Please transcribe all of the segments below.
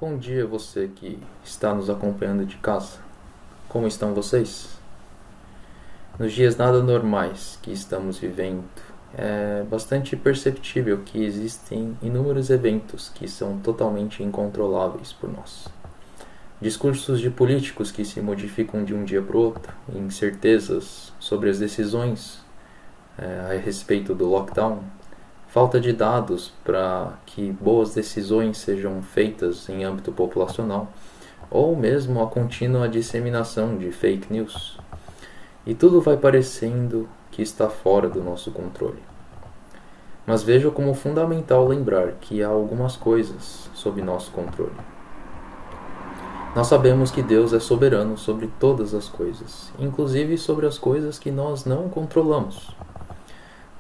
Bom dia, você que está nos acompanhando de casa. Como estão vocês? Nos dias nada normais que estamos vivendo, é bastante perceptível que existem inúmeros eventos que são totalmente incontroláveis por nós. Discursos de políticos que se modificam de um dia para o outro, incertezas sobre as decisões a respeito do lockdown, falta de dados para que boas decisões sejam feitas em âmbito populacional, ou mesmo a contínua disseminação de fake news. E tudo vai parecendo que está fora do nosso controle. Mas vejo como fundamental lembrar que há algumas coisas sob nosso controle. Nós sabemos que Deus é soberano sobre todas as coisas, inclusive sobre as coisas que nós não controlamos.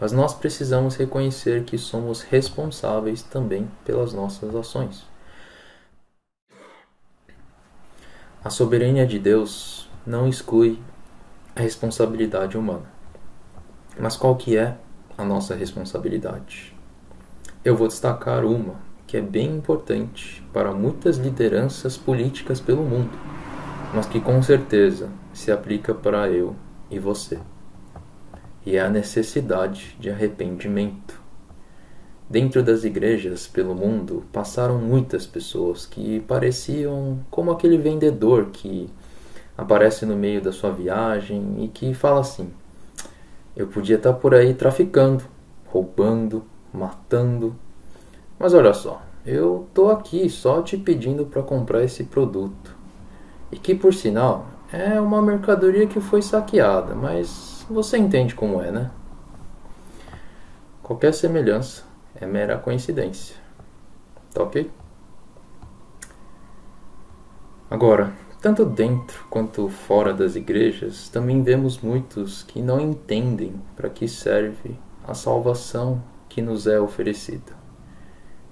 Mas nós precisamos reconhecer que somos responsáveis também pelas nossas ações. A soberania de Deus não exclui a responsabilidade humana. Mas qual que é a nossa responsabilidade? Eu vou destacar uma que é bem importante para muitas lideranças políticas pelo mundo, mas que com certeza se aplica para eu e você. E é a necessidade de arrependimento. Dentro das igrejas pelo mundo passaram muitas pessoas que pareciam como aquele vendedor que aparece no meio da sua viagem e que fala assim: eu podia estar por aí traficando, roubando, matando, mas olha só, eu estou aqui só te pedindo para comprar esse produto. E que, por sinal, é uma mercadoria que foi saqueada, mas você entende como é, né? Qualquer semelhança é mera coincidência. Tá ok? Agora, tanto dentro quanto fora das igrejas, também vemos muitos que não entendem para que serve a salvação que nos é oferecida.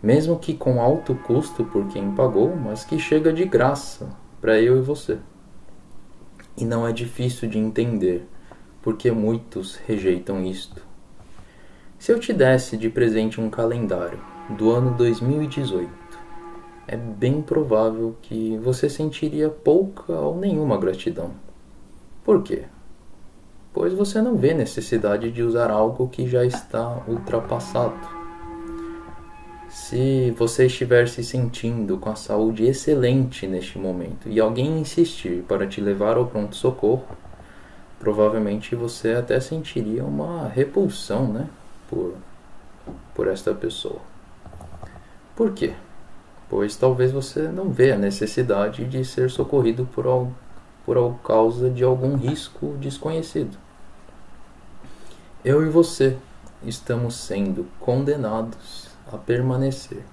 Mesmo que com alto custo por quem pagou, mas que chega de graça para eu e você. E não é difícil de entender porque muitos rejeitam isto. Se eu te desse de presente um calendário do ano 2018, é bem provável que você sentiria pouca ou nenhuma gratidão. Por quê? Pois você não vê necessidade de usar algo que já está ultrapassado. Se você estiver se sentindo com a saúde excelente neste momento e alguém insistir para te levar ao pronto-socorro, provavelmente você até sentiria uma repulsão, né, por esta pessoa. Por quê? Pois talvez você não vê a necessidade de ser socorrido por causa de algum risco desconhecido. Eu e você estamos sendo condenados a permanecer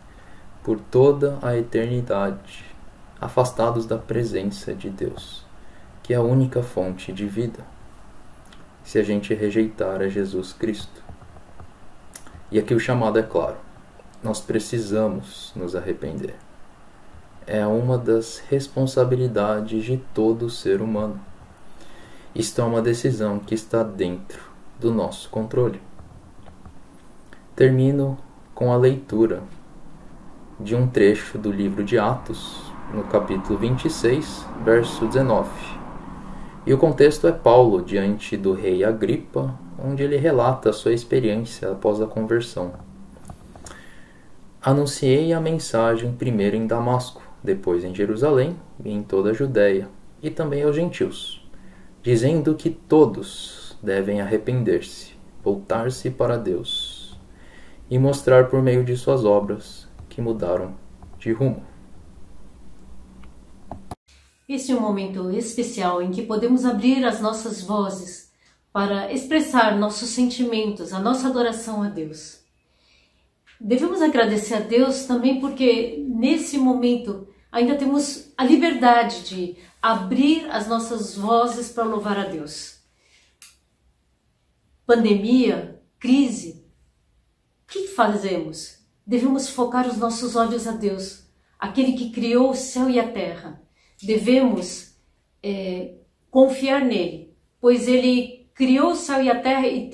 por toda a eternidade afastados da presença de Deus, que é a única fonte de vida, se a gente rejeitar a Jesus Cristo. E aqui o chamado é claro: nós precisamos nos arrepender. É uma das responsabilidades de todo ser humano. Isto é uma decisão que está dentro do nosso controle. Termino com a leitura de um trecho do livro de Atos, no capítulo 26, verso 19. E o contexto é Paulo diante do rei Agripa, onde ele relata a sua experiência após a conversão. Anunciei a mensagem primeiro em Damasco, depois em Jerusalém e em toda a Judéia, e também aos gentios, dizendo que todos devem arrepender-se, voltar-se para Deus e mostrar por meio de suas obras que mudaram de rumo. Este é um momento especial em que podemos abrir as nossas vozes para expressar nossos sentimentos, a nossa adoração a Deus. Devemos agradecer a Deus também porque nesse momento ainda temos a liberdade de abrir as nossas vozes para louvar a Deus. Pandemia, crise, o que fazemos? Devemos focar os nossos olhos a Deus, aquele que criou o céu e a terra. Devemos confiar nele, pois ele criou o céu e a terra e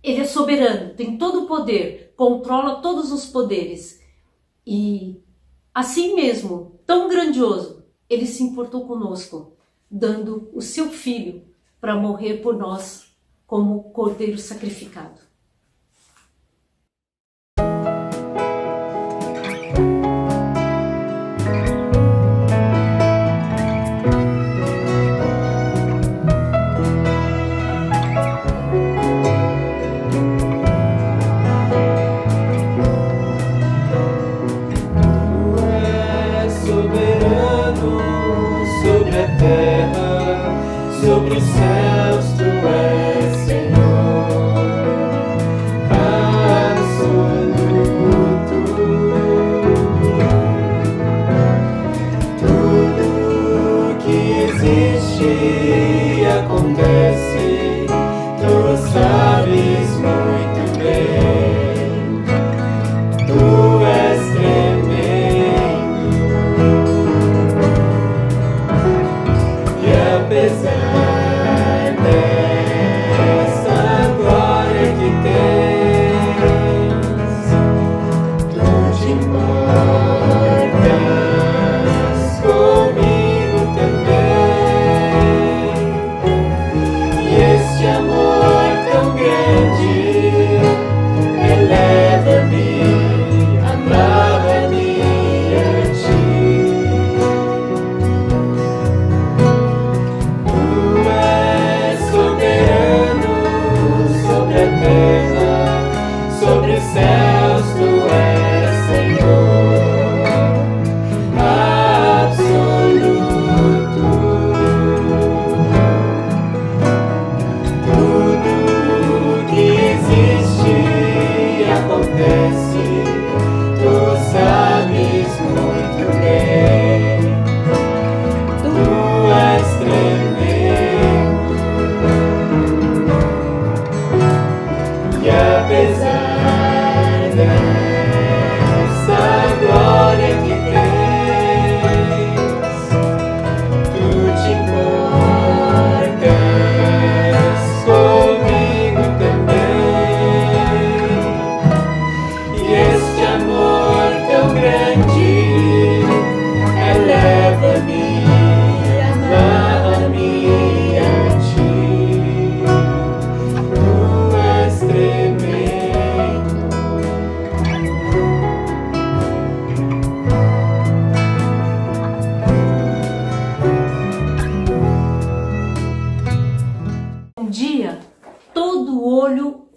ele é soberano, tem todo o poder, controla todos os poderes. E Assim mesmo, tão grandioso, ele se importou conosco, dando o seu Filho para morrer por nós como cordeiro sacrificado. Sobre os céus tu és Senhor, absoluto. Tudo que existe e acontece, tu sabes muito bem. Tu és tremendo. E apesar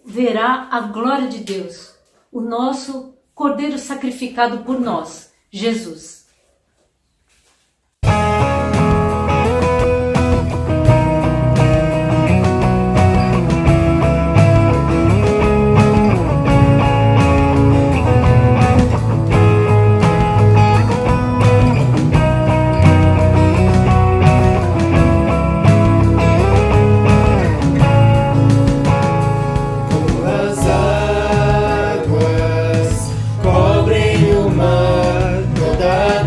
verá a glória de Deus, o nosso Cordeiro sacrificado por nós, Jesus. Cobrem o mar, toda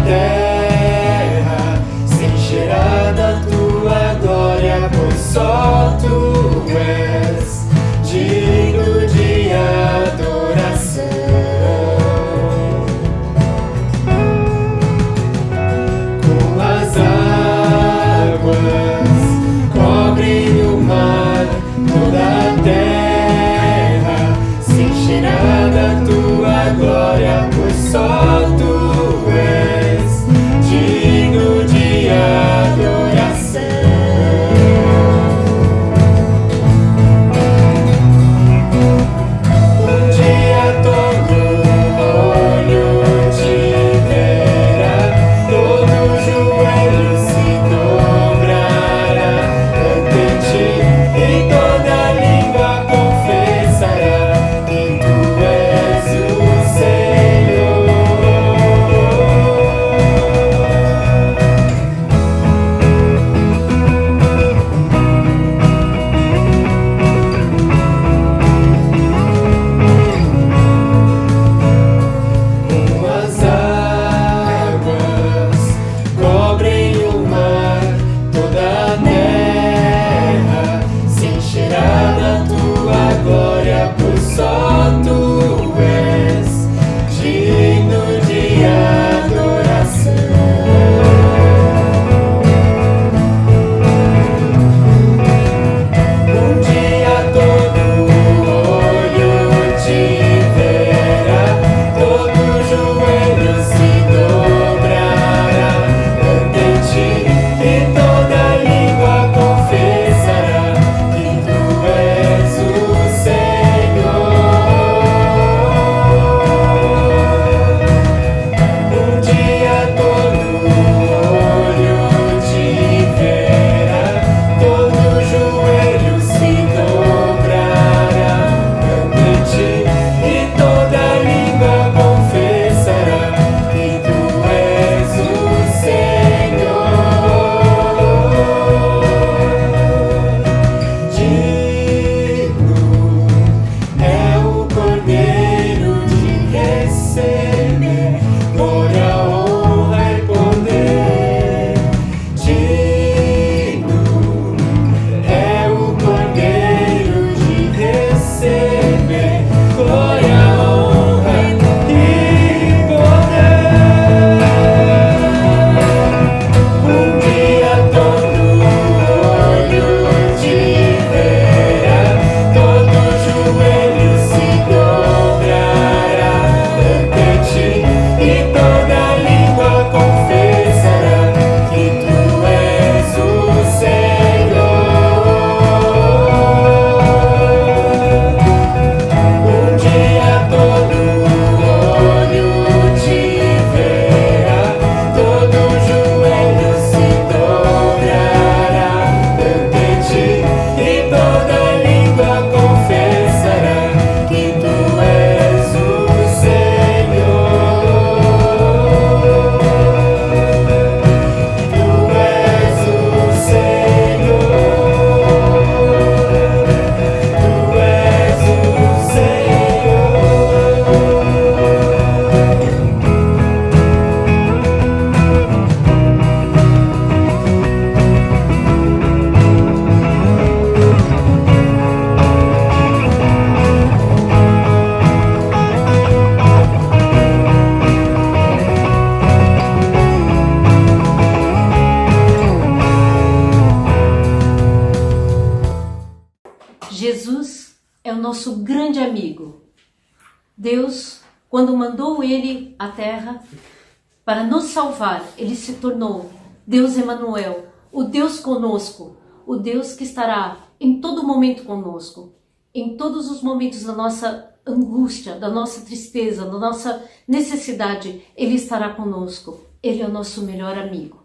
Jesus é o nosso grande amigo. Deus, quando mandou ele à terra para nos salvar, ele se tornou Deus Emanuel, o Deus conosco, o Deus que estará em todo momento conosco, em todos os momentos da nossa angústia, da nossa tristeza, da nossa necessidade, ele estará conosco. Ele é o nosso melhor amigo.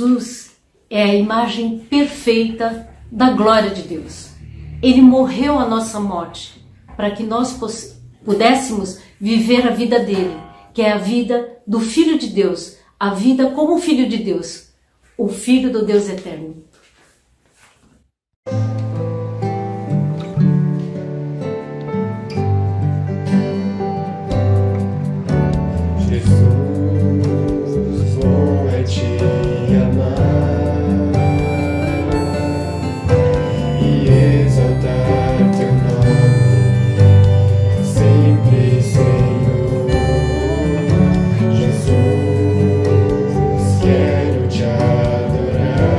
Jesus é a imagem perfeita da glória de Deus. Ele morreu a nossa morte para que nós pudéssemos viver a vida dele, que é a vida do Filho de Deus, a vida como Filho de Deus, o Filho do Deus eterno. Quero te adorar.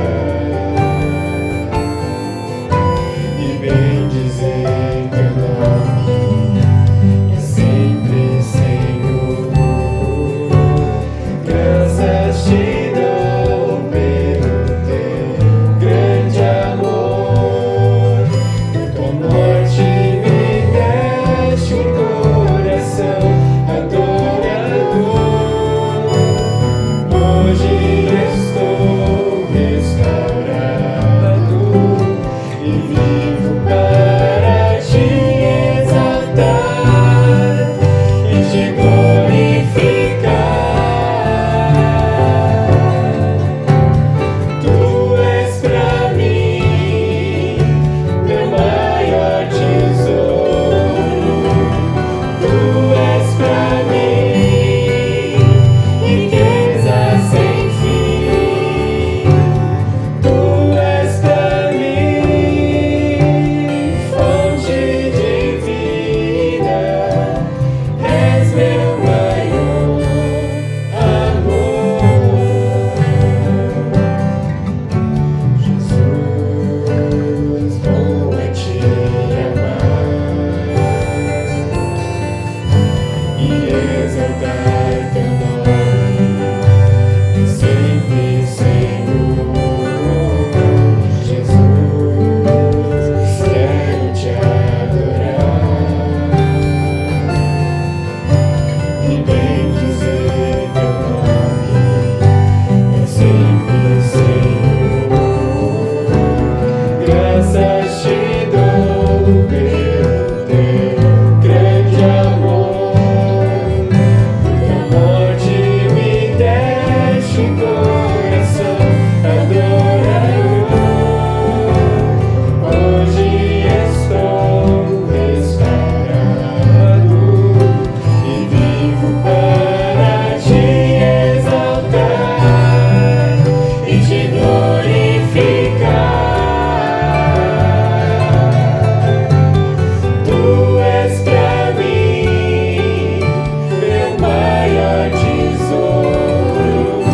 sempre, Senhor. Jesus, quero te adorar e bem dizer teu nome. É sempre, Senhor. Graças te dou pelo teu grande amor. A morte me deste coração adorador. Hoje estou restaurado e vivo para te exaltar e te glorificar. Tu és pra mim meu maior tesouro.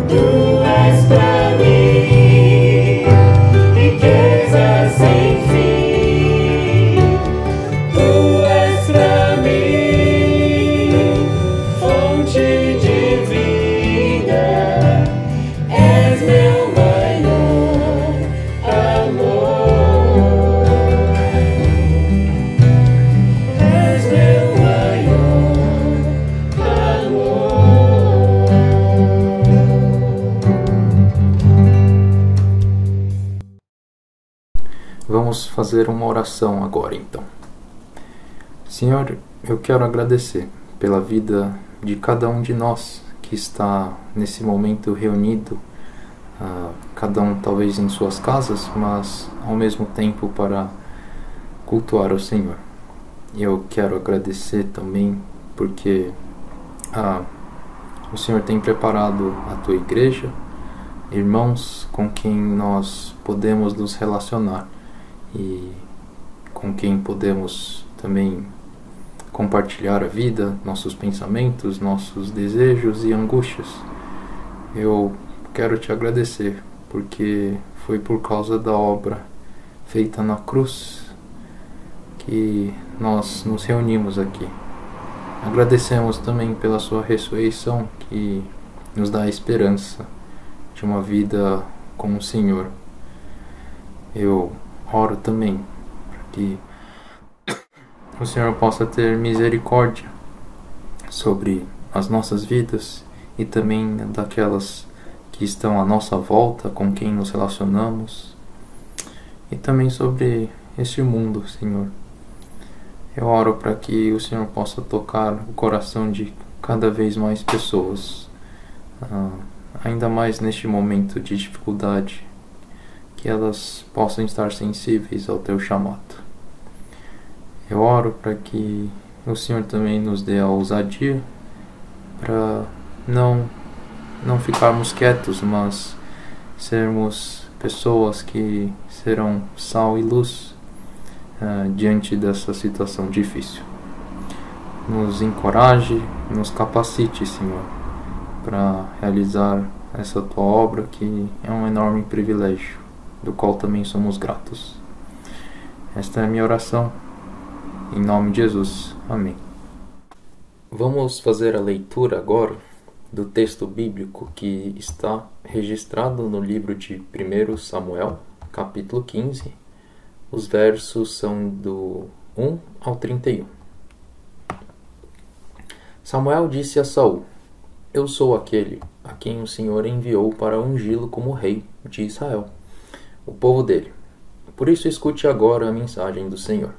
Tu és pra mim riqueza sem fim. Tu és pra mim fonte de vida. És meu maior amor. És meu maior amor. Vamos fazer uma oração agora, então. Senhor, eu quero agradecer pela vida de cada um de nós que está nesse momento reunido, cada um talvez em suas casas, mas ao mesmo tempo para cultuar o Senhor. Eu quero agradecer também porque o Senhor tem preparado a tua igreja, irmãos com quem nós podemos nos relacionar e com quem podemos também compartilhar a vida, nossos pensamentos, nossos desejos e angústias. Eu quero te agradecer porque foi por causa da obra feita na cruz que nós nos reunimos aqui. Agradecemos também pela sua ressurreição que nos dá a esperança de uma vida com o Senhor. Eu oro também para que o Senhor possa ter misericórdia sobre as nossas vidas e também daquelas que estão à nossa volta, com quem nos relacionamos, e também sobre este mundo, Senhor. Eu oro para que o Senhor possa tocar o coração de cada vez mais pessoas, ainda mais neste momento de dificuldade, que elas possam estar sensíveis ao teu chamado. Eu oro para que o Senhor também nos dê a ousadia para não ficarmos quietos, mas sermos pessoas que serão sal e luz diante dessa situação difícil. Nos encoraje, nos capacite, Senhor, para realizar essa tua obra, que é um enorme privilégio, do qual também somos gratos. Esta é a minha oração. Em nome de Jesus. Amém. Vamos fazer a leitura agora do texto bíblico que está registrado no livro de 1 Samuel, capítulo 15. Os versos são do 1 ao 31. Samuel disse a Saul: Eu sou aquele a quem o Senhor enviou para ungí-lo como rei de Israel, o povo dele. Por isso escute agora a mensagem do Senhor.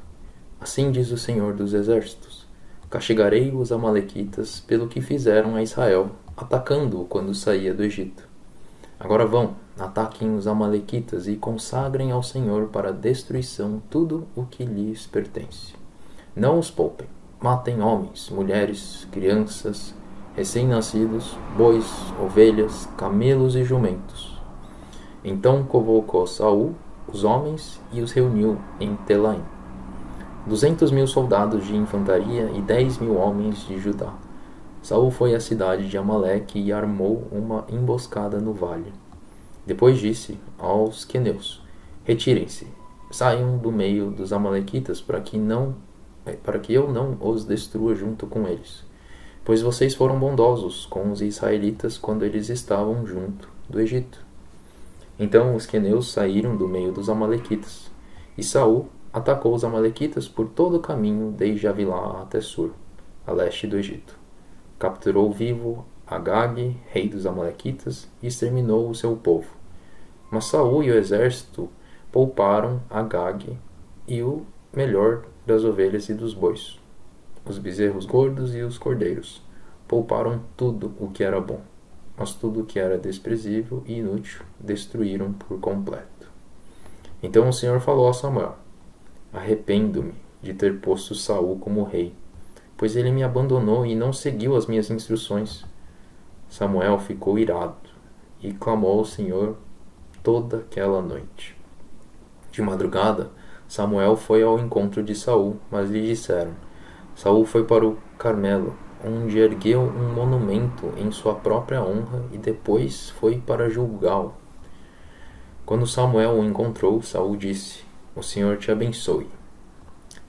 Assim diz o Senhor dos Exércitos: Castigarei os amalequitas pelo que fizeram a Israel, atacando-o quando saía do Egito. Agora vão, ataquem os amalequitas e consagrem ao Senhor para destruição tudo o que lhes pertence. Não os poupem, matem homens, mulheres, crianças, recém-nascidos, bois, ovelhas, camelos e jumentos. Então convocou Saul os homens e os reuniu em Telaim. 200.000 soldados de infantaria e 10.000 homens de Judá. Saul foi à cidade de Amaleque e armou uma emboscada no vale. Depois disse aos queneus: Retirem-se, saiam do meio dos amalequitas para que eu não os destrua junto com eles. pois vocês foram bondosos com os israelitas quando eles estavam junto do Egito. Então os queneus saíram do meio dos amalequitas, e Saul atacou os amalequitas por todo o caminho desde Avilá até Sur, a leste do Egito. Capturou vivo Agag, rei dos amalequitas, e exterminou o seu povo. Mas Saul e o exército pouparam Agag e o melhor das ovelhas e dos bois, os bezerros gordos e os cordeiros. Pouparam tudo o que era bom, mas tudo o que era desprezível e inútil destruíram por completo. Então o Senhor falou a Samuel: arrependo-me de ter posto Saul como rei, pois ele me abandonou e não seguiu as minhas instruções. Samuel ficou irado e clamou ao Senhor toda aquela noite. De madrugada, Samuel foi ao encontro de Saul, mas lhe disseram: Saul foi para o Carmelo, onde ergueu um monumento em sua própria honra, e depois foi para Gilgal. Quando Samuel o encontrou, Saul disse: o Senhor te abençoe.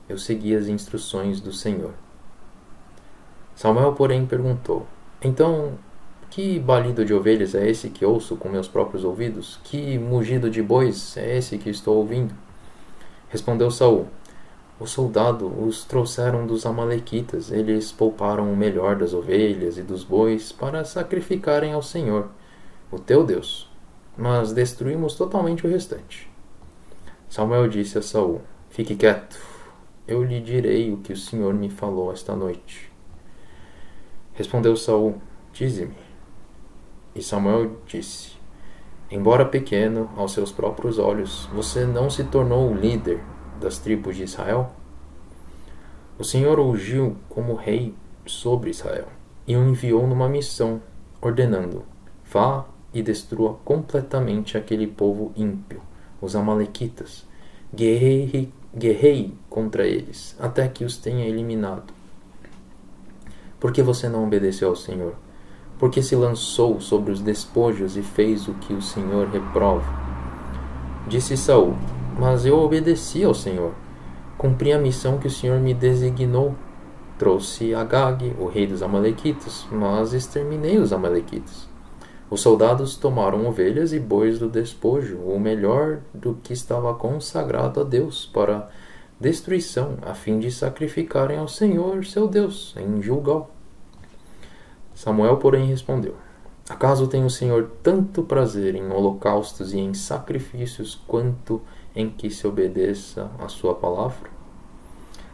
Eu segui as instruções do Senhor. Samuel, porém, perguntou: então, que balido de ovelhas é esse que ouço com meus próprios ouvidos? Que mugido de bois é esse que estou ouvindo? Respondeu Saul: o soldado os trouxeram dos amalequitas. Eles pouparam o melhor das ovelhas e dos bois para sacrificarem ao Senhor, o teu Deus, mas destruímos totalmente o restante. Samuel disse a Saul: fique quieto, eu lhe direi o que o Senhor me falou esta noite. Respondeu Saul: dize-me. E Samuel disse: embora pequeno aos seus próprios olhos, você não se tornou o líder das tribos de Israel? O Senhor o ungiu como rei sobre Israel e o enviou numa missão, ordenando: vá e destrua completamente aquele povo ímpio, os amalequitas. Guerrei contra eles, até que os tenha eliminado. Por que você não obedeceu ao Senhor? Por que se lançou sobre os despojos e fez o que o Senhor reprova? Disse Saul: mas eu obedeci ao Senhor. Cumpri a missão que o Senhor me designou. Trouxe Agag, o rei dos amalequitas, mas exterminei os amalequitas. Os soldados tomaram ovelhas e bois do despojo, o melhor do que estava consagrado a Deus, para destruição, a fim de sacrificarem ao Senhor, seu Deus, em Gilgal. Samuel, porém, respondeu: acaso tem o Senhor tanto prazer em holocaustos e em sacrifícios quanto em que se obedeça a sua palavra?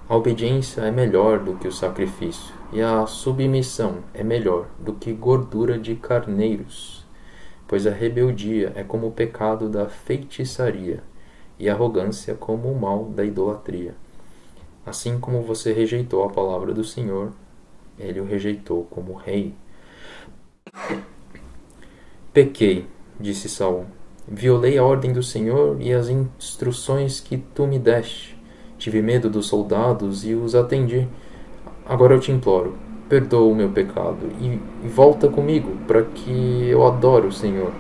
A obediência é melhor do que o sacrifício, e a submissão é melhor do que gordura de carneiros, pois a rebeldia é como o pecado da feitiçaria, e a arrogância como o mal da idolatria. Assim como você rejeitou a palavra do Senhor, ele o rejeitou como rei. Pequei, disse Saul. Violei a ordem do Senhor e as instruções que tu me deste. Tive medo dos soldados e os atendi. Agora eu te imploro, perdoa o meu pecado e volta comigo, para que eu adore o Senhor.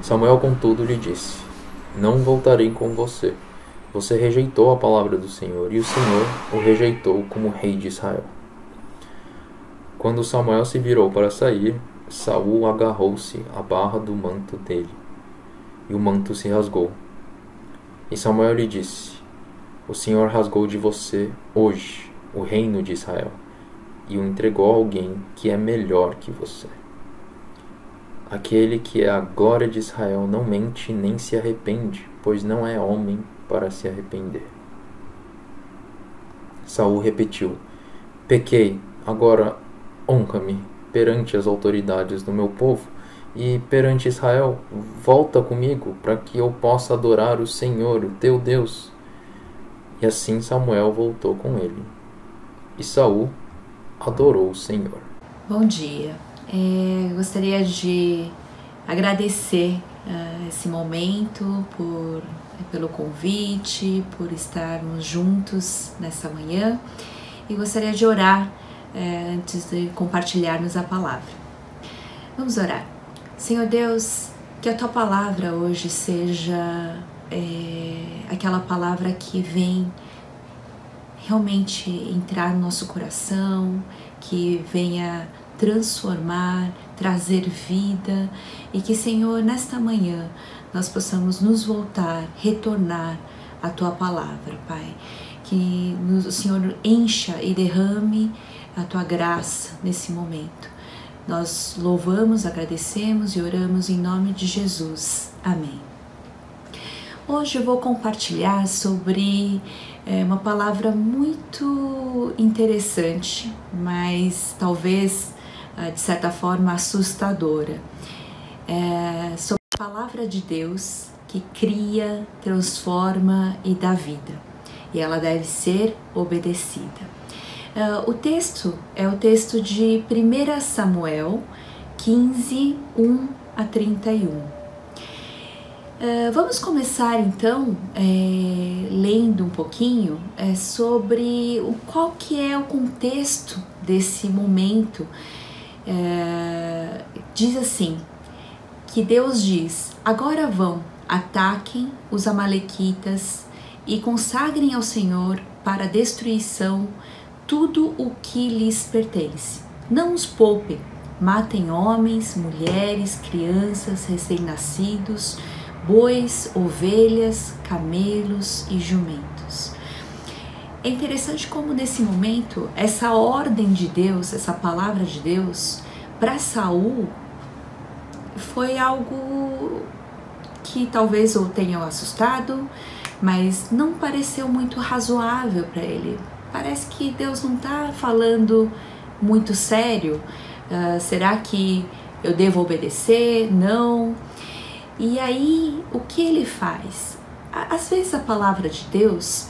Samuel, contudo, lhe disse: não voltarei com você. Você rejeitou a palavra do Senhor, e o Senhor o rejeitou como rei de Israel. Quando Samuel se virou para sair, Saul agarrou-se à barra do manto dele, e o manto se rasgou. E Samuel lhe disse: o Senhor rasgou de você hoje o reino de Israel, e o entregou a alguém que é melhor que você. Aquele que é a glória de Israel não mente nem se arrepende, pois não é homem para se arrepender. Saul repetiu: pequei, agora honra-me perante as autoridades do meu povo e perante Israel. Volta comigo, para que eu possa adorar o Senhor, o teu Deus. E assim Samuel voltou com ele, e Saul adorou o Senhor. Bom dia. Gostaria de agradecer esse momento pelo convite, por estarmos juntos nessa manhã, e gostaria de orar antes de compartilharmos a palavra. Vamos orar. Senhor Deus, que a Tua palavra hoje seja aquela palavra que vem realmente entrar no nosso coração, que venha transformar, trazer vida, e que, Senhor, nesta manhã nós possamos nos voltar, retornar à Tua palavra, Pai. Que o Senhor encha e derrame a Tua graça nesse momento. Nós louvamos, agradecemos e oramos em nome de Jesus. Amém. Hoje eu vou compartilhar sobre uma palavra muito interessante, mas talvez de certa forma assustadora. Sobre a palavra de Deus que cria, transforma e dá vida. E ela deve ser obedecida. O texto é o texto de 1 Samuel 15, 1 a 31. Vamos começar então lendo um pouquinho sobre qual que é o contexto desse momento. Diz assim, que Deus diz: agora vão, ataquem os amalequitas e consagrem ao Senhor para a destruição tudo o que lhes pertence. Não os poupem, matem homens, mulheres, crianças, recém-nascidos, bois, ovelhas, camelos e jumentos. É interessante como nesse momento, essa ordem de Deus, essa palavra de Deus, para Saul, foi algo que talvez o tenha assustado, mas não pareceu muito razoável para ele. Parece que Deus não está falando muito sério. Será que eu devo obedecer? Não. E aí, o que ele faz? Às vezes a palavra de Deus,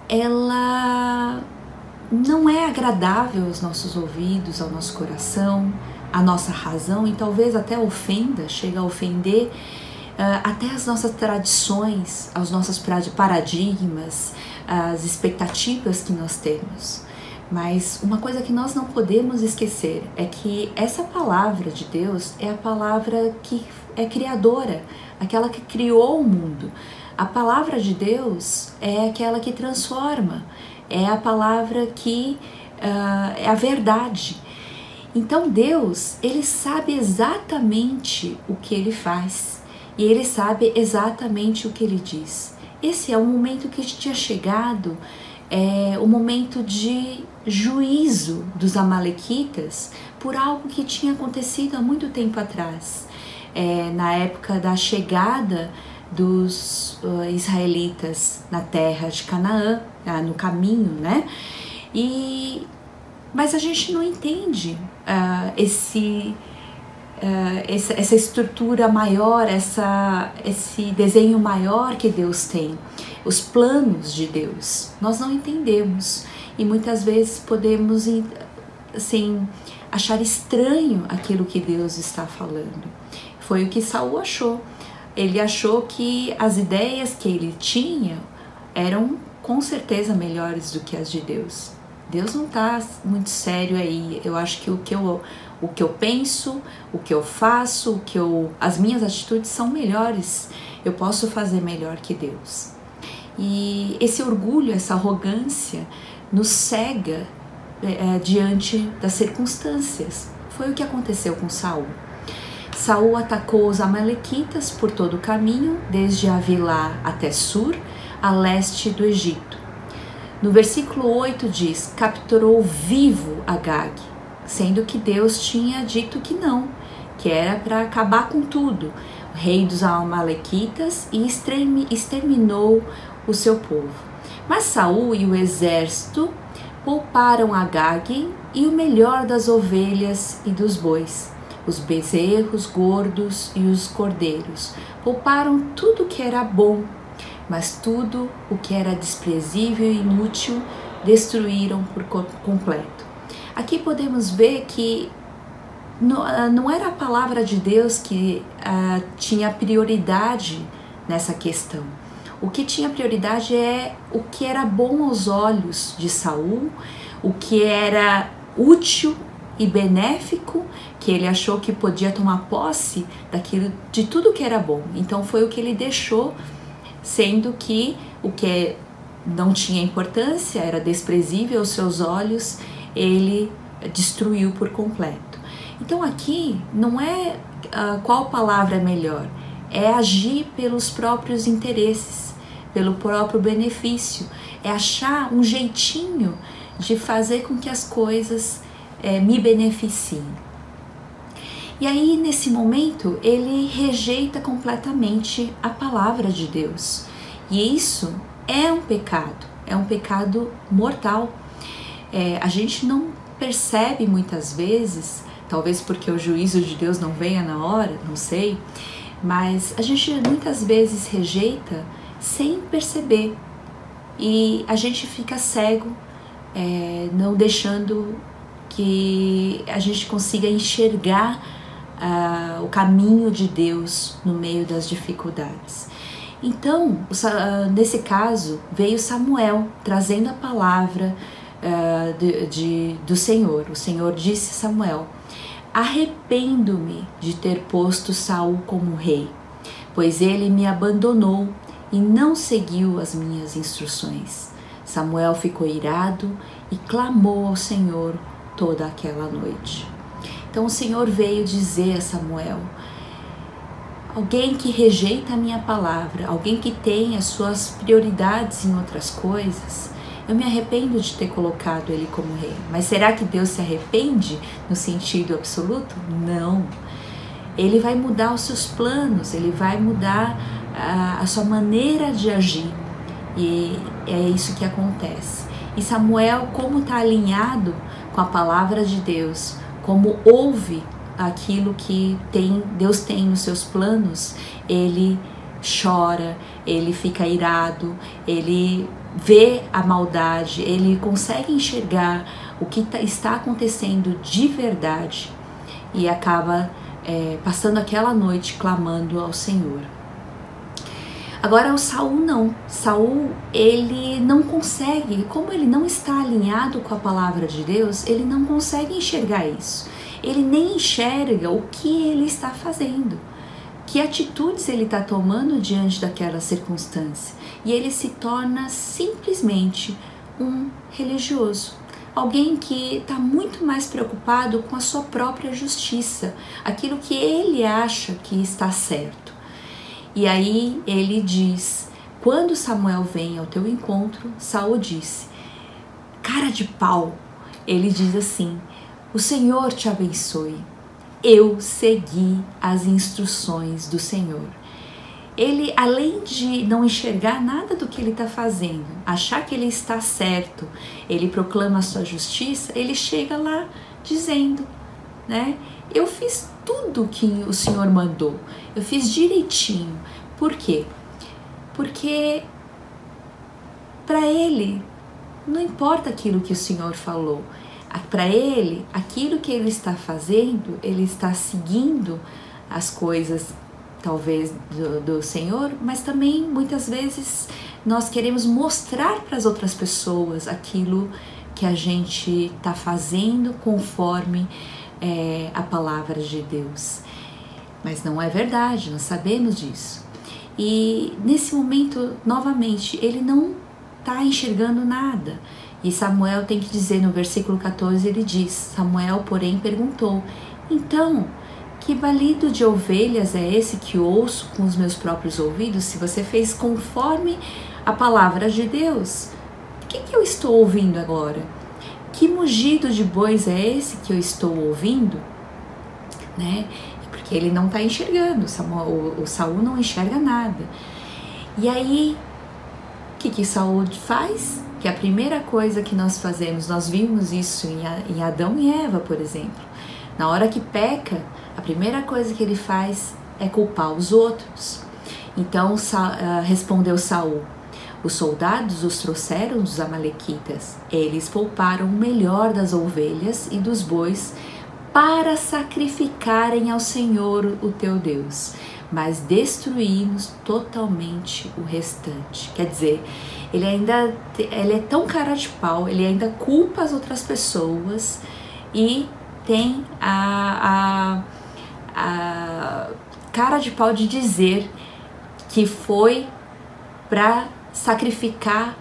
ela não é agradável aos nossos ouvidos, ao nosso coração, à nossa razão, e talvez até ofenda, chega a ofender até as nossas tradições, aos nossos paradigmas, as expectativas que nós temos. Mas uma coisa que nós não podemos esquecer é que essa palavra de Deus é a palavra que é criadora, aquela que criou o mundo. A palavra de Deus é aquela que transforma, é a palavra que é a verdade. Então Deus, Ele sabe exatamente o que Ele faz e Ele sabe exatamente o que Ele diz. Esse é o momento que tinha chegado, o momento de juízo dos amalequitas por algo que tinha acontecido há muito tempo atrás. Na época da chegada dos israelitas na terra de Canaã, no caminho, né? Mas a gente não entende essa estrutura maior, esse desenho maior que Deus tem, os planos de Deus. Nós não entendemos e muitas vezes podemos assim, achar estranho aquilo que Deus está falando. Foi o que Saul achou. Ele achou que as ideias que ele tinha eram com certeza melhores do que as de Deus. Deus não está muito sério aí. Eu acho que o que eu penso, o que eu faço, as minhas atitudes são melhores. Eu posso fazer melhor que Deus. E esse orgulho, essa arrogância nos cega diante das circunstâncias. Foi o que aconteceu com Saul. Saul atacou os amalequitas por todo o caminho, desde Avilá até Sur, a leste do Egito. No versículo 8 diz: capturou vivo Agag, sendo que Deus tinha dito que não, que era para acabar com tudo, o rei dos amalequitas, e exterminou o seu povo. Mas Saul e o exército pouparam Agag e o melhor das ovelhas e dos bois, os bezerros gordos e os cordeiros. Pouparam tudo que era bom, mas tudo o que era desprezível e inútil destruíram por completo. Aqui podemos ver que não era a palavra de Deus que tinha prioridade nessa questão. O que tinha prioridade é o que era bom aos olhos de Saul, o que era útil e benéfico, que ele achou que podia tomar posse de tudo que era bom. Então foi o que ele deixou, sendo que o que não tinha importância, era desprezível aos seus olhos, ele destruiu por completo. Então aqui não é qual palavra é melhor, é agir pelos próprios interesses, pelo próprio benefício, é achar um jeitinho de fazer com que as coisas me beneficiem. E aí, nesse momento, ele rejeita completamente a palavra de Deus. E isso é um pecado mortal. A gente não percebe muitas vezes, talvez porque o juízo de Deus não venha na hora, não sei, mas a gente muitas vezes rejeita sem perceber. E a gente fica cego, não deixando que a gente consiga enxergar o caminho de Deus no meio das dificuldades. Então, nesse caso, veio Samuel trazendo a palavra do Senhor. O Senhor disse a Samuel: arrependo-me de ter posto Saul como rei, pois ele me abandonou e não seguiu as minhas instruções. Samuel ficou irado e clamou ao Senhor toda aquela noite. Então o Senhor veio dizer a Samuel: alguém que rejeita a minha palavra, alguém que tem as suas prioridades em outras coisas, eu me arrependo de ter colocado ele como rei. Mas será que Deus se arrepende no sentido absoluto? Não. Ele vai mudar os seus planos, ele vai mudar a sua maneira de agir. E é isso que acontece. E Samuel, como está alinhado com a palavra de Deus, como ouve aquilo que Deus tem nos seus planos, ele chora, ele fica irado, ele vê a maldade, ele consegue enxergar o que está acontecendo de verdade e acaba passando aquela noite clamando ao Senhor. Agora o Saul não. Saul, ele não consegue, como ele não está alinhado com a palavra de Deus, ele não consegue enxergar isso. Ele nem enxerga o que ele está fazendo, que atitudes ele está tomando diante daquela circunstância. E ele se torna simplesmente um religioso. Alguém que está muito mais preocupado com a sua própria justiça, aquilo que ele acha que está certo. E aí ele diz, quando Samuel vem ao teu encontro, Saul disse, cara de pau, ele diz assim, o Senhor te abençoe, eu segui as instruções do Senhor. Ele, além de não enxergar nada do que ele está fazendo, achar que ele está certo, ele proclama a sua justiça, ele chega lá dizendo, né? Eu fiz tudo que o Senhor mandou, eu fiz direitinho. Por quê? Porque para ele não importa aquilo que o Senhor falou. Para ele, aquilo que ele está fazendo, ele está seguindo as coisas talvez do Senhor, mas também muitas vezes nós queremos mostrar para as outras pessoas aquilo que a gente está fazendo conforme a palavra de Deus. Mas não é verdade, nós sabemos disso. E nesse momento, novamente, ele não está enxergando nada. E Samuel tem que dizer no versículo 14, ele diz, Samuel, porém, perguntou, então, que balido de ovelhas é esse que ouço com os meus próprios ouvidos? Se você fez conforme a palavra de Deus, o que eu estou ouvindo agora? Que mugido de bois é esse que eu estou ouvindo? Né? Porque ele não está enxergando, o Saul não enxerga nada. E aí, o que Saul faz? Que a primeira coisa que nós fazemos, nós vimos isso em Adão e Eva, por exemplo. Na hora que peca, a primeira coisa que ele faz é culpar os outros. Então respondeu Saul, os soldados os trouxeram dos amalequitas, eles pouparam o melhor das ovelhas e dos bois para sacrificarem ao Senhor o teu Deus, mas destruímos totalmente o restante. Quer dizer, ele é tão cara de pau, ele ainda culpa as outras pessoas e tem a cara de pau de dizer que foi para sacrificar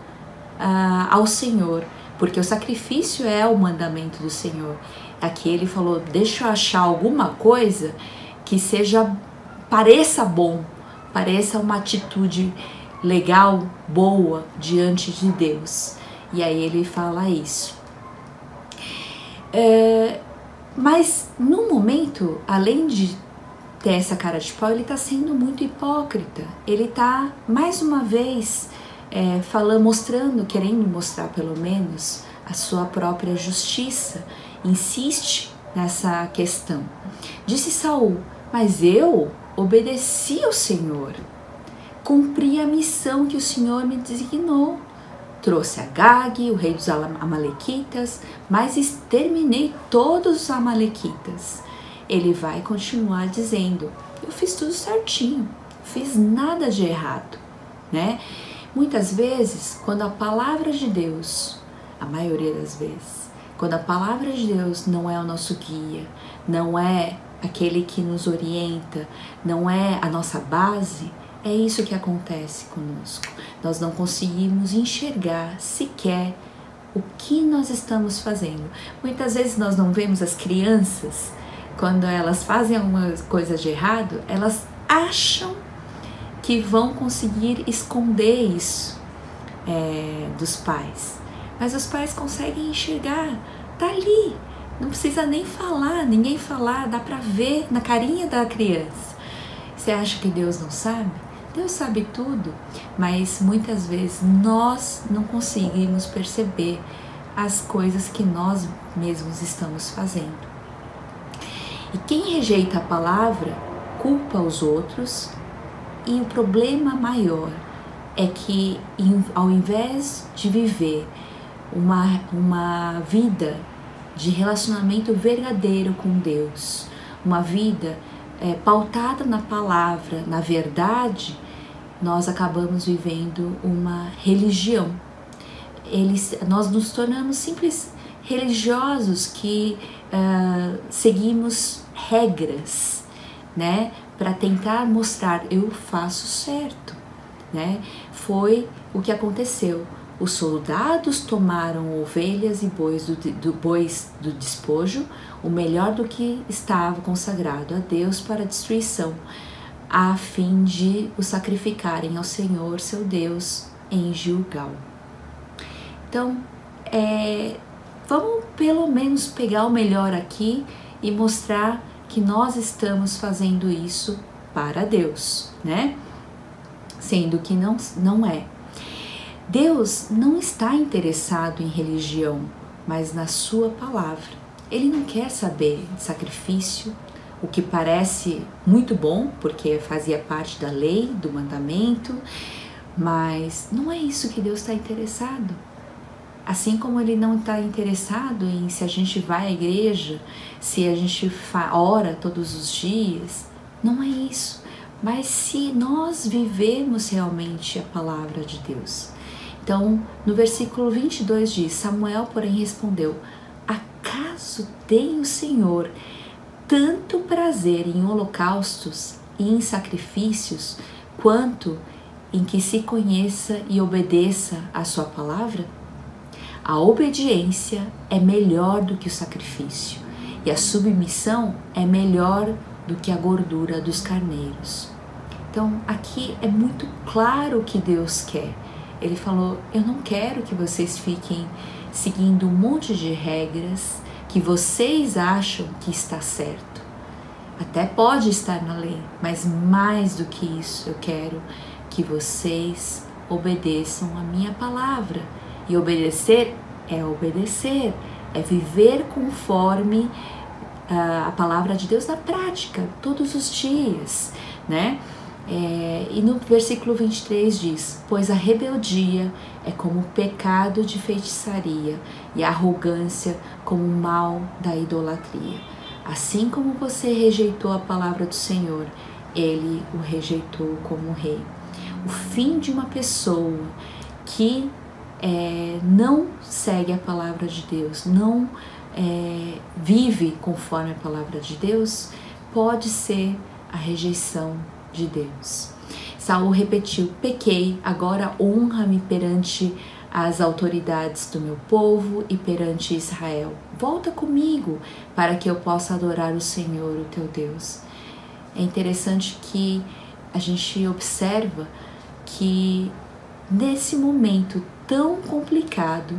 ao Senhor, porque o sacrifício é o mandamento do Senhor. Aqui ele falou, deixa eu achar alguma coisa que pareça bom, pareça uma atitude legal, boa, diante de Deus. E aí ele fala isso. Mas no momento, além de ter essa cara de pau, ele está sendo muito hipócrita. Ele está, mais uma vez, querendo mostrar pelo menos a sua própria justiça. Insiste nessa questão. Disse Saul, mas eu obedeci ao Senhor, cumpri a missão que o Senhor me designou. Trouxe Agag, o rei dos amalequitas, mas exterminei todos os amalequitas. Ele vai continuar dizendo, eu fiz tudo certinho, fiz nada de errado, né? Muitas vezes, quando a palavra de Deus, a maioria das vezes, quando a palavra de Deus não é o nosso guia, não é aquele que nos orienta, não é a nossa base, é isso que acontece conosco. Nós não conseguimos enxergar sequer o que nós estamos fazendo. Muitas vezes nós não vemos as crianças, quando elas fazem alguma coisa de errado, elas acham que vão conseguir esconder isso dos pais. Mas os pais conseguem enxergar, tá ali, não precisa nem falar, ninguém falar, dá pra ver na carinha da criança. Você acha que Deus não sabe? Deus sabe tudo, mas muitas vezes nós não conseguimos perceber as coisas que nós mesmos estamos fazendo. E quem rejeita a palavra culpa os outros, e o problema maior é que ao invés de viver uma vida de relacionamento verdadeiro com Deus, uma vida pautada na palavra, na verdade, nós acabamos vivendo uma religião. Nós nos tornamos simples religiosos que seguimos regras, né, para tentar mostrar eu faço certo, né? Foi o que aconteceu. Os soldados tomaram ovelhas e bois do despojo, o melhor do que estava consagrado a Deus para destruição, a fim de o sacrificarem ao Senhor, seu Deus, em Gilgal. Então, vamos pelo menos pegar o melhor aqui e mostrar que nós estamos fazendo isso para Deus, né? Sendo que não é. Deus não está interessado em religião, mas na sua palavra. Ele não quer saber de sacrifício, o que parece muito bom, porque fazia parte da lei, do mandamento, mas não é isso que Deus está interessado. Assim como Ele não está interessado em se a gente vai à igreja, se a gente ora todos os dias, não é isso. Mas se nós vivemos realmente a palavra de Deus. Então, no versículo 22 diz, Samuel, porém, respondeu, acaso tem o Senhor tanto prazer em holocaustos e em sacrifícios, quanto em que se conheça e obedeça a sua palavra? A obediência é melhor do que o sacrifício, e a submissão é melhor do que a gordura dos carneiros. Então, aqui é muito claro o que Deus quer. Ele falou, eu não quero que vocês fiquem seguindo um monte de regras que vocês acham que está certo. Até pode estar na lei, mas mais do que isso, eu quero que vocês obedeçam a minha palavra. E obedecer, é viver conforme a palavra de Deus na prática, todos os dias, né? E no versículo 23 diz, pois a rebeldia é como o pecado de feitiçaria e a arrogância como o mal da idolatria. Assim como você rejeitou a palavra do Senhor, Ele o rejeitou como rei. O fim de uma pessoa que não segue a palavra de Deus, não vive conforme a palavra de Deus, pode ser a rejeição de Deus. Saul repetiu, pequei, agora honra-me perante as autoridades do meu povo e perante Israel. Volta comigo para que eu possa adorar o Senhor, o teu Deus. É interessante que a gente observa que nesse momento tão complicado,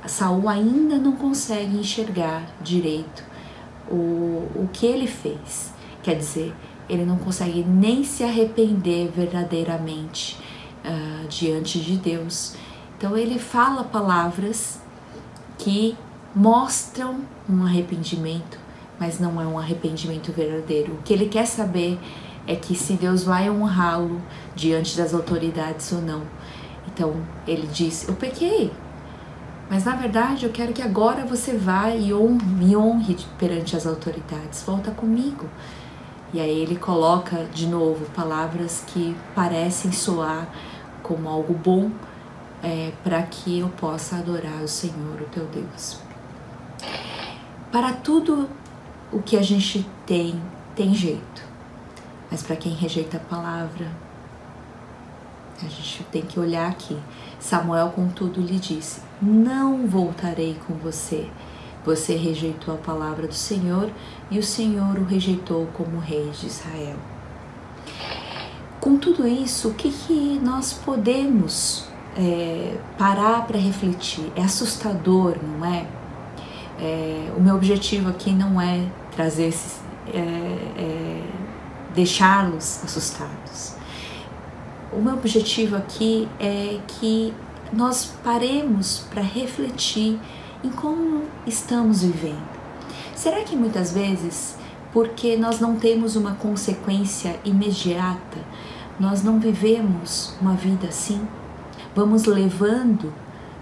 Saul ainda não consegue enxergar direito o que ele fez. Quer dizer, ele não consegue nem se arrepender verdadeiramente diante de Deus. Então ele fala palavras que mostram um arrependimento, mas não é um arrependimento verdadeiro. O que ele quer saber é que se Deus vai honrá-lo diante das autoridades ou não. Então ele diz: eu pequei, mas na verdade eu quero que agora você vá e me honre perante as autoridades, volta comigo. E aí ele coloca de novo palavras que parecem soar como algo bom, para que eu possa adorar o Senhor, o teu Deus. Para tudo o que a gente tem jeito, mas para quem rejeita a palavra, a gente tem que olhar aqui. Samuel, contudo, lhe disse: não voltarei com você. Você rejeitou a palavra do Senhor e o Senhor o rejeitou como rei de Israel. Com tudo isso, o que nós podemos parar para refletir? É assustador, não é? O meu objetivo aqui não é trazer deixá-los assustados. O meu objetivo aqui é que nós paremos para refletir em como estamos vivendo. Será que muitas vezes, porque nós não temos uma consequência imediata, nós não vivemos uma vida assim? Vamos levando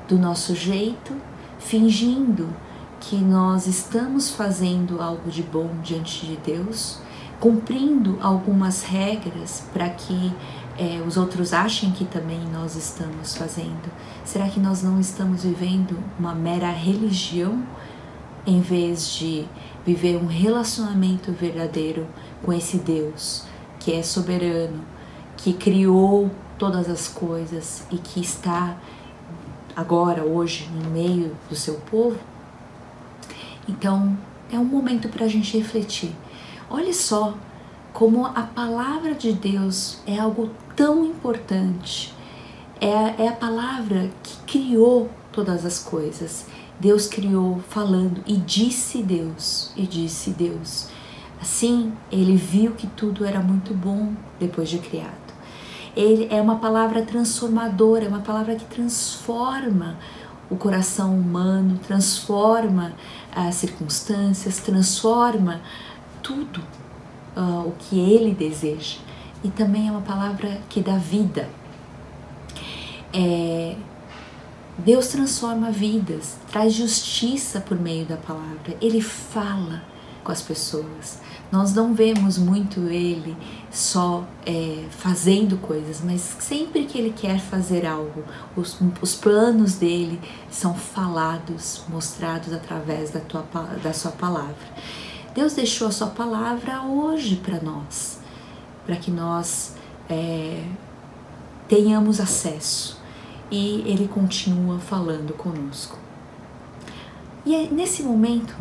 do nosso jeito, fingindo que nós estamos fazendo algo de bom diante de Deus, cumprindo algumas regras para que os outros achem que também nós estamos fazendo. Será que nós não estamos vivendo uma mera religião em vez de viver um relacionamento verdadeiro com esse Deus que é soberano, que criou todas as coisas e que está agora, hoje, no meio do seu povo? Então, é um momento para a gente refletir. Olha só como a palavra de Deus é algo tão importante. É a palavra que criou todas as coisas. Deus criou falando, e disse Deus. Assim, ele viu que tudo era muito bom depois de criado. Ele é uma palavra transformadora, é uma palavra que transforma o coração humano, transforma as circunstâncias, transforma tudo o que ele deseja. E também é uma palavra que dá vida. Deus transforma vidas, traz justiça por meio da palavra. Ele fala com as pessoas. Nós não vemos muito ele só fazendo coisas, mas sempre que ele quer fazer algo, os planos dele são falados, mostrados através da sua palavra. Deus deixou a sua palavra hoje para nós, para que nós tenhamos acesso, e ele continua falando conosco. E é nesse momento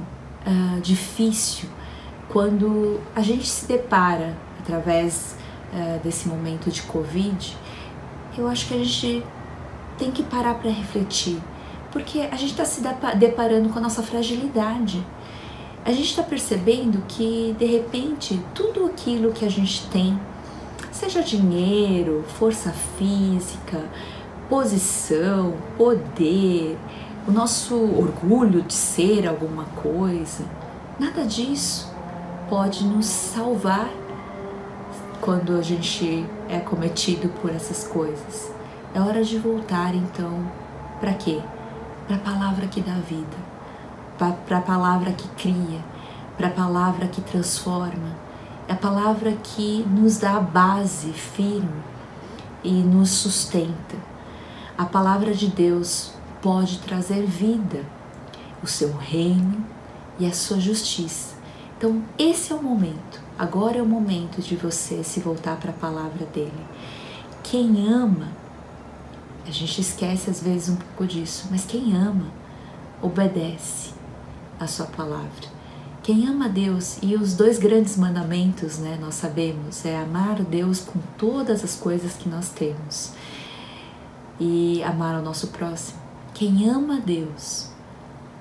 difícil, quando a gente se depara através desse momento de Covid, eu acho que a gente tem que parar para refletir, porque a gente está se deparando com a nossa fragilidade. A gente está percebendo que, de repente, tudo aquilo que a gente tem, seja dinheiro, força física, posição, poder, o nosso orgulho de ser alguma coisa, nada disso pode nos salvar quando a gente é cometido por essas coisas. É hora de voltar, então, para quê? Para a palavra que dá vida, para a palavra que cria, para a palavra que transforma, é a palavra que nos dá a base firme e nos sustenta. A palavra de Deus pode trazer vida, o seu reino e a sua justiça. Então esse é o momento, agora é o momento de você se voltar para a palavra dele. Quem ama A gente esquece às vezes um pouco disso, mas quem ama, obedece a sua palavra. Quem ama a Deus, e os 2 grandes mandamentos, né, nós sabemos, é amar a Deus com todas as coisas que nós temos e amar ao nosso próximo. Quem ama a Deus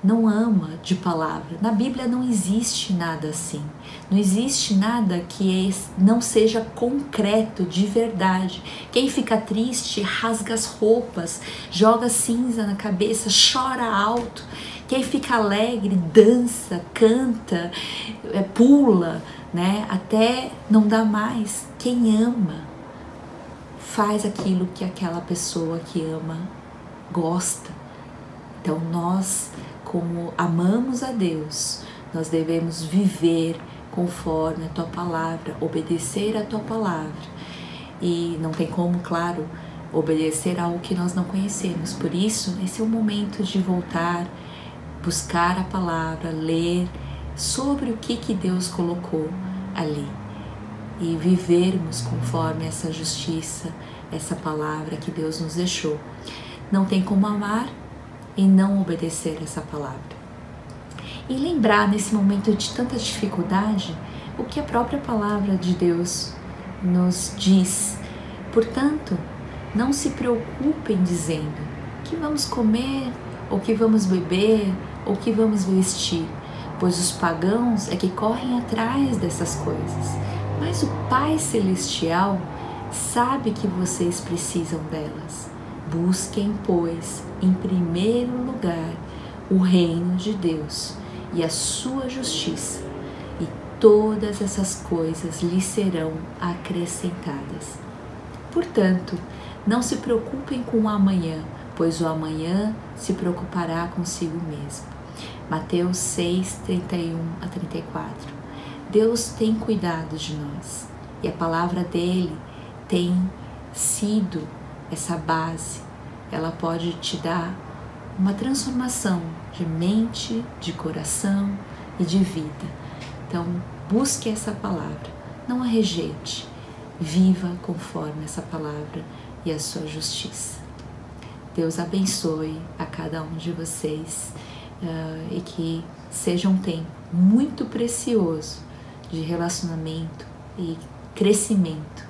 não ama de palavra. Na Bíblia não existe nada assim. Não existe nada que não seja concreto, de verdade. Quem fica triste rasga as roupas, joga cinza na cabeça, chora alto. Quem fica alegre dança, canta, pula, né? Até não dá mais. Quem ama faz aquilo que aquela pessoa que ama gosta. Então nós, como amamos a Deus, nós devemos viver conforme a Tua Palavra, obedecer a Tua Palavra. E não tem como, claro, obedecer algo que nós não conhecemos. Por isso, esse é o momento de voltar, buscar a Palavra, ler sobre o que Deus colocou ali e vivermos conforme essa justiça, essa Palavra que Deus nos deixou. Não tem como amar e não obedecer essa palavra. E lembrar nesse momento de tanta dificuldade o que a própria palavra de Deus nos diz. Portanto, não se preocupem dizendo que vamos comer, ou que vamos beber, ou que vamos vestir, pois os pagãos é que correm atrás dessas coisas. Mas o Pai Celestial sabe que vocês precisam delas. Busquem, pois, em primeiro lugar o reino de Deus e a sua justiça, e todas essas coisas lhes serão acrescentadas. Portanto, não se preocupem com o amanhã, pois o amanhã se preocupará consigo mesmo. Mateus 6, 31 a 34. Deus tem cuidado de nós e a palavra dele tem sido essa base. Ela pode te dar uma transformação de mente, de coração e de vida. Então, busque essa palavra, não a rejeite, viva conforme essa palavra e a sua justiça. Deus abençoe a cada um de vocês e que seja um tempo muito precioso de relacionamento e crescimento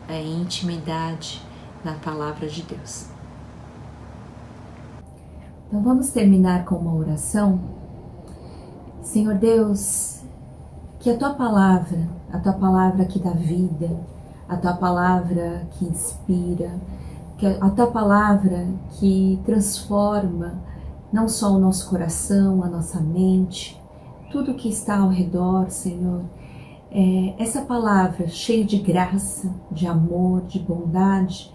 em intimidade na palavra de Deus. Então vamos terminar com uma oração. Senhor Deus, que a Tua palavra que dá vida, a Tua palavra que inspira, que a Tua palavra que transforma não só o nosso coração, a nossa mente, tudo que está ao redor, Senhor, essa palavra cheia de graça, de amor, de bondade,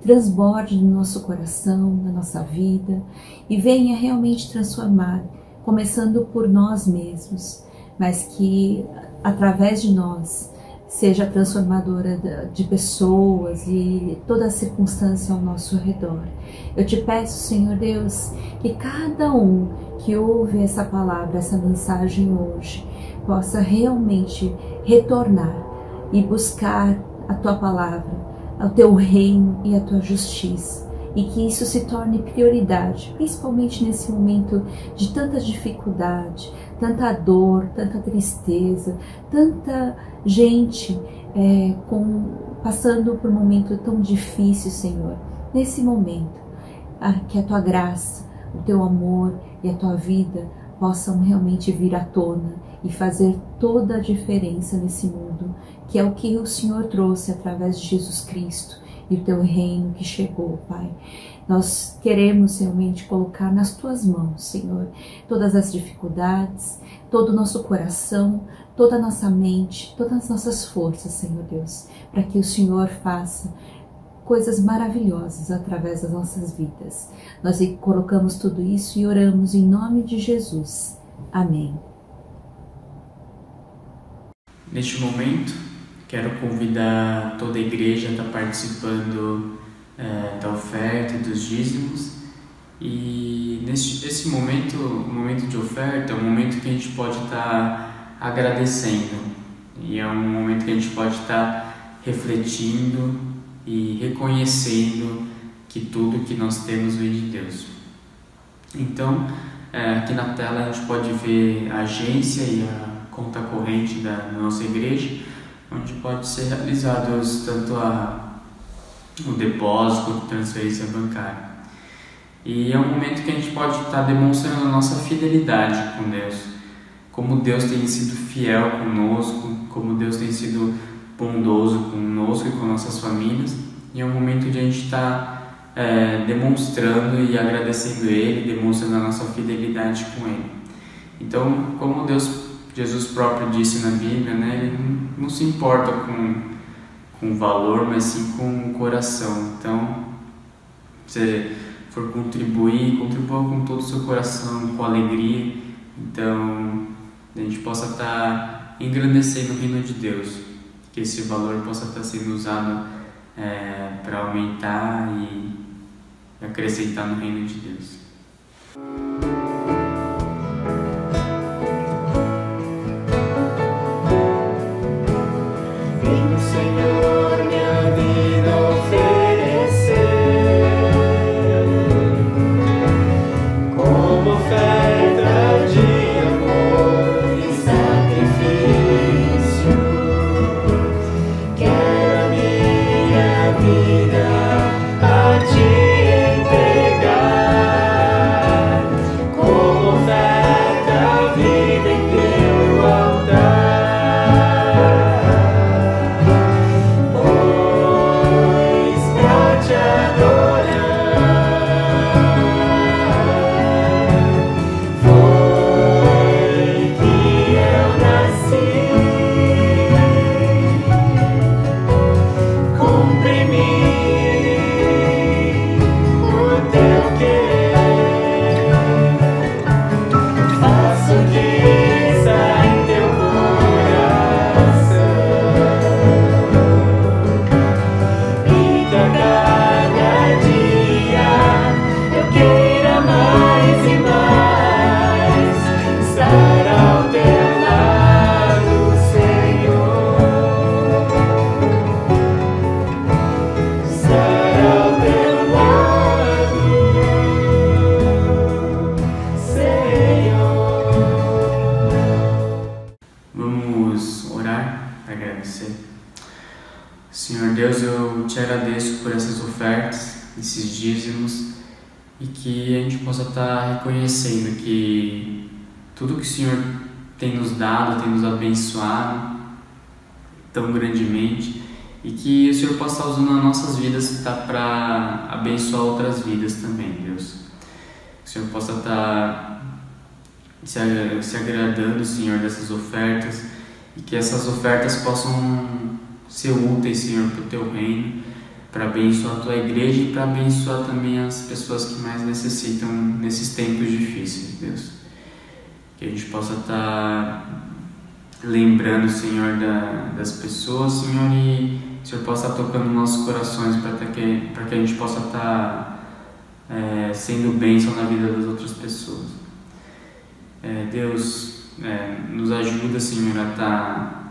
transborde no nosso coração, na nossa vida e venha realmente transformar, começando por nós mesmos, mas que através de nós seja transformadora de pessoas e toda a circunstância ao nosso redor. Eu te peço, Senhor Deus, que cada um que ouve essa palavra, essa mensagem hoje, possa realmente retornar e buscar a Tua palavra, o Teu reino e a Tua justiça, e que isso se torne prioridade, principalmente nesse momento de tanta dificuldade, tanta dor, tanta tristeza, tanta gente passando por um momento tão difícil, Senhor. Nesse momento, que a Tua graça, o Teu amor e a Tua vida possam realmente vir à tona e fazer toda a diferença nesse mundo, que é o que o Senhor trouxe através de Jesus Cristo e o Teu reino que chegou, Pai. Nós queremos realmente colocar nas Tuas mãos, Senhor, todas as dificuldades, todo o nosso coração, toda a nossa mente, todas as nossas forças, Senhor Deus, para que o Senhor faça coisas maravilhosas através das nossas vidas. Nós colocamos tudo isso e oramos em nome de Jesus. Amém. Neste momento, quero convidar toda a igreja a estar participando da oferta e dos dízimos. E esse momento, o momento de oferta, é um momento que a gente pode estar agradecendo. E é um momento que a gente pode estar refletindo e reconhecendo que tudo que nós temos vem de Deus. Então, aqui na tela a gente pode ver a agência e a conta corrente da nossa igreja, onde pode ser realizados tanto o depósito quanto a transferência bancária. E é um momento que a gente pode estar demonstrando a nossa fidelidade com Deus, como Deus tem sido fiel conosco, como Deus tem sido bondoso conosco e com nossas famílias. E é um momento de a gente estar demonstrando e agradecendo Ele, demonstrando a nossa fidelidade com Ele. Então, como Jesus próprio disse na Bíblia, né, Ele não se importa com o valor, mas sim com o coração. Então, se for contribuir, contribua com todo o seu coração, com alegria. Então, a gente possa estar engrandecendo o reino de Deus, que esse valor possa estar sendo usado para aumentar e acrescentar no reino de Deus. Vem, Senhor, minha vida oferecer como oferta de amor e sacrifício. Quero a minha vida a Ti Senhor Deus, eu te agradeço por essas ofertas, esses dízimos, e que a gente possa estar reconhecendo que tudo que o Senhor tem nos dado, tem nos abençoado tão grandemente, e que o Senhor possa estar usando as nossas vidas para abençoar outras vidas também, Deus. Que o Senhor possa estar se agradando, Senhor, dessas ofertas, e que essas ofertas possam ser úteis, Senhor, para o Teu reino, para abençoar a Tua igreja e para abençoar também as pessoas que mais necessitam nesses tempos difíceis, Deus. Que a gente possa estar lembrando, Senhor, das pessoas, Senhor, e o Senhor possa estar tocando nossos corações para que a gente possa estar sendo bênção na vida das outras pessoas. Deus, nos ajuda, Senhor, a estar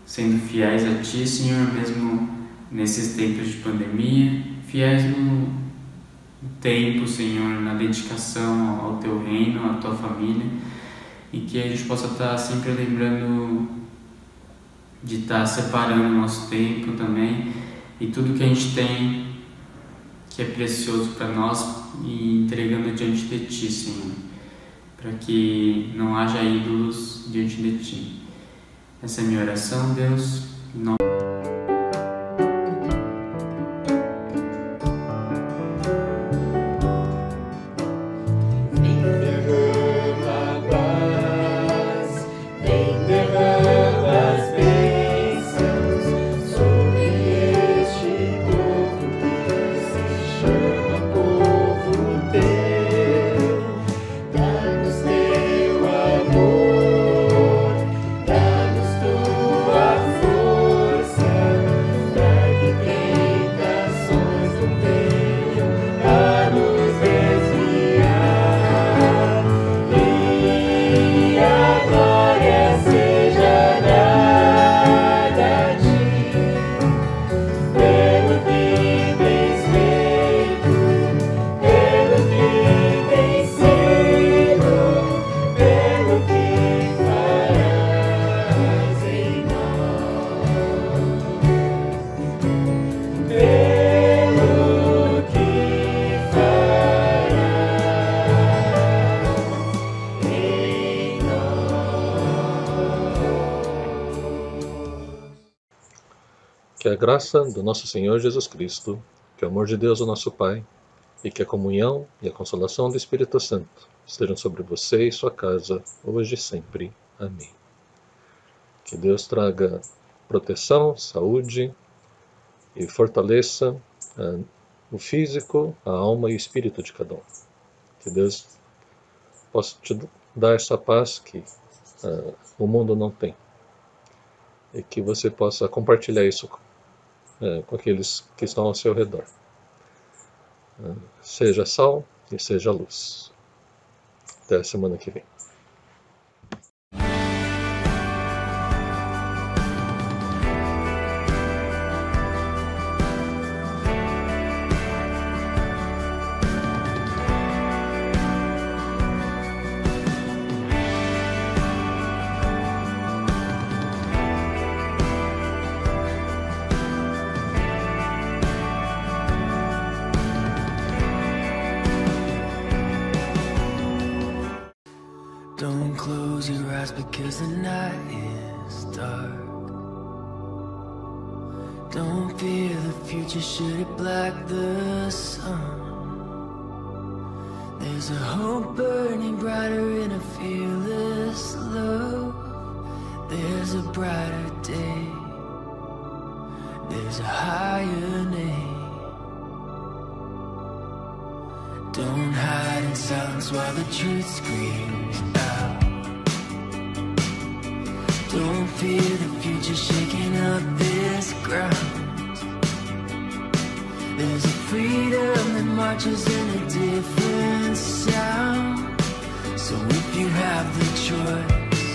sendo fiéis a Ti, Senhor, mesmo nesses tempos de pandemia, fiéis no tempo, Senhor, na dedicação ao Teu reino, à Tua família, e que a gente possa estar sempre lembrando de estar separando o nosso tempo também e tudo que a gente tem que é precioso para nós e entregando diante de Ti, Senhor, para que não haja ídolos diante de Ti. Essa é a minha oração, Deus. Em nome tua força. Que a graça do nosso Senhor Jesus Cristo, que o amor de Deus, o nosso Pai, e que a comunhão e a consolação do Espírito Santo estejam sobre você e sua casa, hoje e sempre. Amém. Que Deus traga proteção, saúde e fortaleça o físico, a alma e o espírito de cada um. Que Deus possa te dar essa paz que o mundo não tem. E que você possa compartilhar isso com aqueles que estão ao seu redor. Seja sal e seja luz. Até a semana que vem. Don't close your eyes because the night is dark. Don't fear the future should it black the sun. There's a hope burning brighter in a fearless love. There's a brighter day. There's a higher name. Don't hide in silence while the truth screams out. Don't fear the future shaking up this ground. There's a freedom that marches in a different sound. So if you have the choice,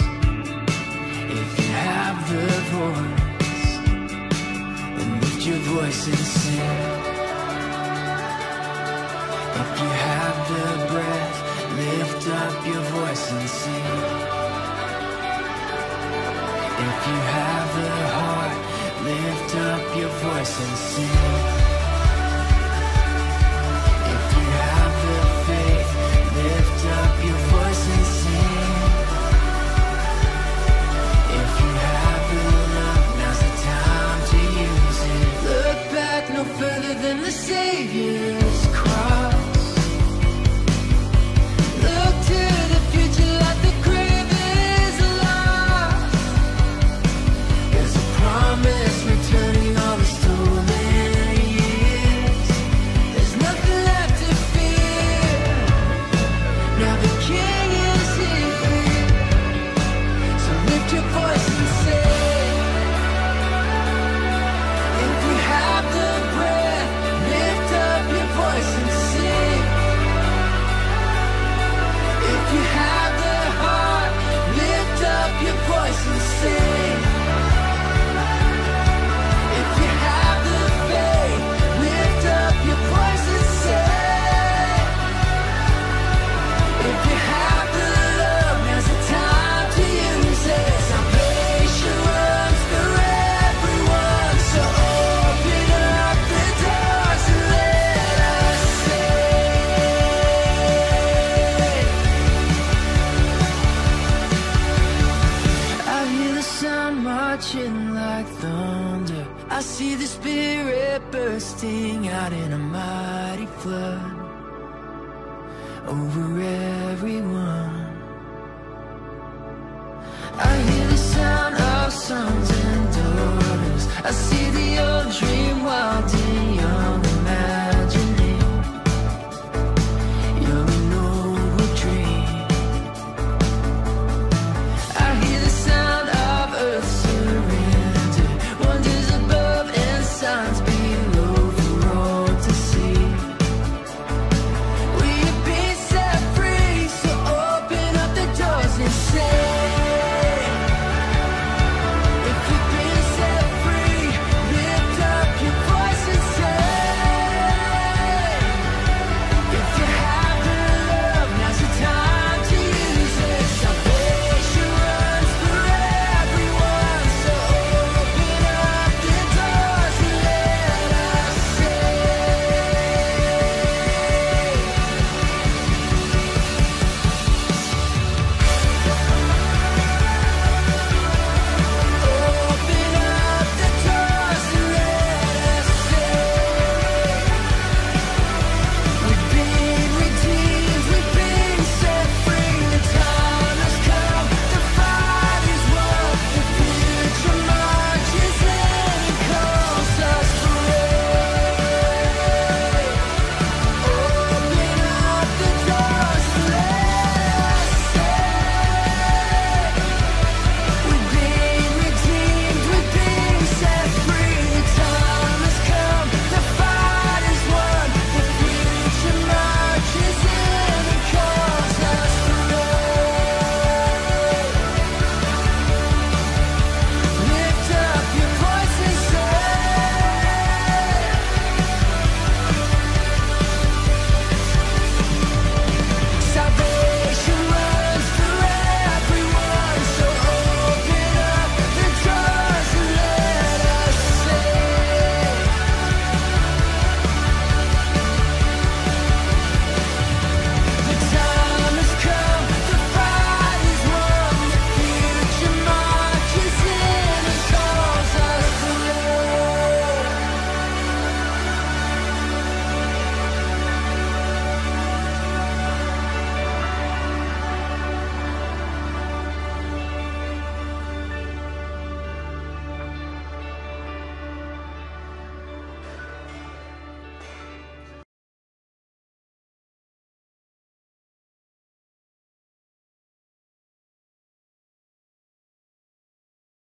if you have the voice, then lift your voice and sing. If you have the breath, lift up your voice and sing. If you have the heart, lift up your voice and sing. If you have the faith, lift up your voice and sing. If you have the love, now's the time to use it. Look back no further than the Savior's cross. Returning all the stolen years. There's nothing left to fear. Now the King is here. So lift your voice and say, if you have the breath, lift up your voice and sing. If you have the heart, lift up your voice and sing. Like thunder, I see the Spirit bursting out in a mighty flood over everyone. I hear the sound of sons and daughters. I see the old dream wild.